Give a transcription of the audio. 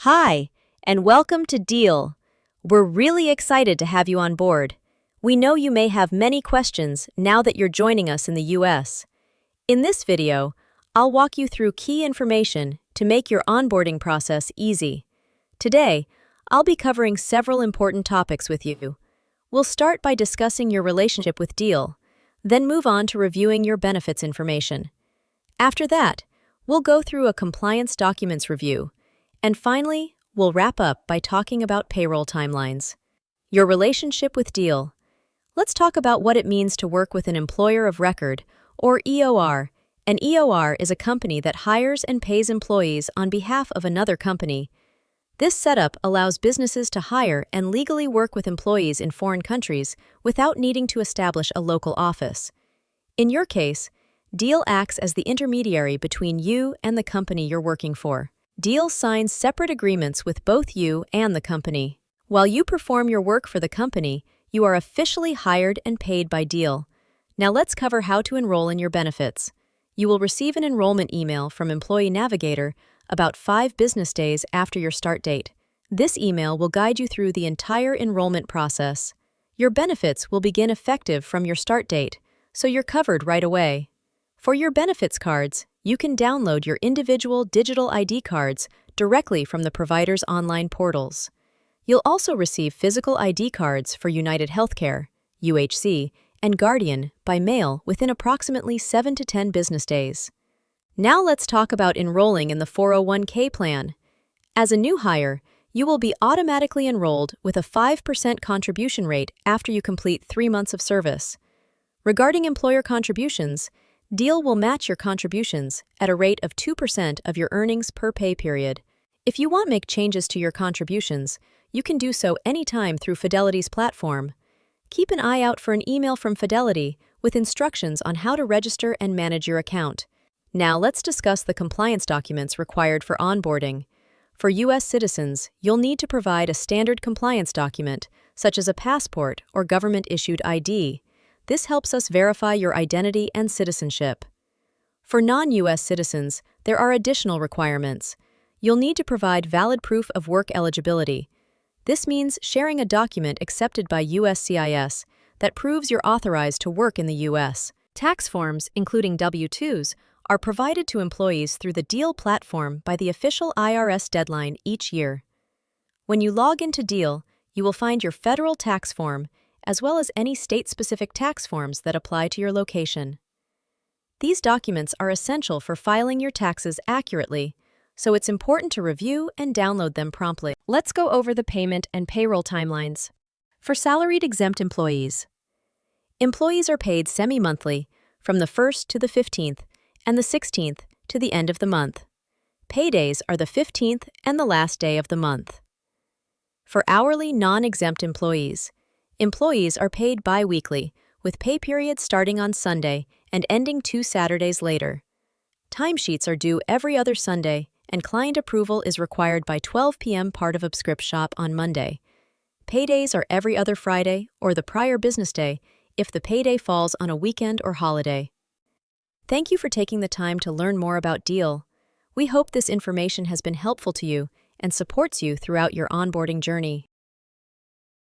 Hi, and welcome to Deel. We're really excited to have you on board. We know you may have many questions now that you're joining us in the US. In this video, I'll walk you through key information to make your onboarding process easy. Today, I'll be covering several important topics with you. We'll start by discussing your relationship with Deel, then move on to reviewing your benefits information. After that, we'll go through a compliance documents review. And finally, we'll wrap up by talking about payroll timelines. Your relationship with Deel. Let's talk about what it means to work with an employer of record, or EOR. An EOR is a company that hires and pays employees on behalf of another company. This setup allows businesses to hire and legally work with employees in foreign countries without needing to establish a local office. In your case, Deel acts as the intermediary between you and the company you're working for. Deel signs separate agreements with both you and the company. While you perform your work for the company, you are officially hired and paid by Deel. Now let's cover how to enroll in your benefits. You will receive an enrollment email from Employee Navigator about 5 business days after your start date. This email will guide you through the entire enrollment process. Your benefits will begin effective from your start date, so you're covered right away. For your benefits cards, you can download your individual digital ID cards directly from the provider's online portals. You'll also receive physical ID cards for United Healthcare, UHC, and Guardian by mail within approximately 7 to 10 business days. Now let's talk about enrolling in the 401k plan. As a new hire, you will be automatically enrolled with a 5% contribution rate after you complete 3 months of service. Regarding employer contributions, Deel will match your contributions at a rate of 2% of your earnings per pay period. If you want to make changes to your contributions, you can do so anytime through Fidelity's platform. Keep an eye out for an email from Fidelity with instructions on how to register and manage your account. Now let's discuss the compliance documents required for onboarding. For U.S. citizens, you'll need to provide a standard compliance document, such as a passport or government-issued ID. This helps us verify your identity and citizenship. For non-U.S. citizens, there are additional requirements. You'll need to provide valid proof of work eligibility. This means sharing a document accepted by USCIS that proves you're authorized to work in the U.S. Tax forms, including W-2s, are provided to employees through the Deel platform by the official IRS deadline each year. When you log into Deel, you will find your federal tax form, as well as any state-specific tax forms that apply to your location. These documents are essential for filing your taxes accurately, so it's important to review and download them promptly. Let's go over the payment and payroll timelines. For salaried exempt employees, employees are paid semi-monthly from the 1st to the 15th and the 16th to the end of the month. Paydays are the 15th and the last day of the month. For hourly non-exempt employees, employees are paid bi-weekly, with pay periods starting on Sunday and ending 2 Saturdays later. Timesheets are due every other Sunday, and client approval is required by 12 p.m. part of Obscript Shop on Monday. Paydays are every other Friday or the prior business day if the payday falls on a weekend or holiday. Thank you for taking the time to learn more about Deel. We hope this information has been helpful to you and supports you throughout your onboarding journey.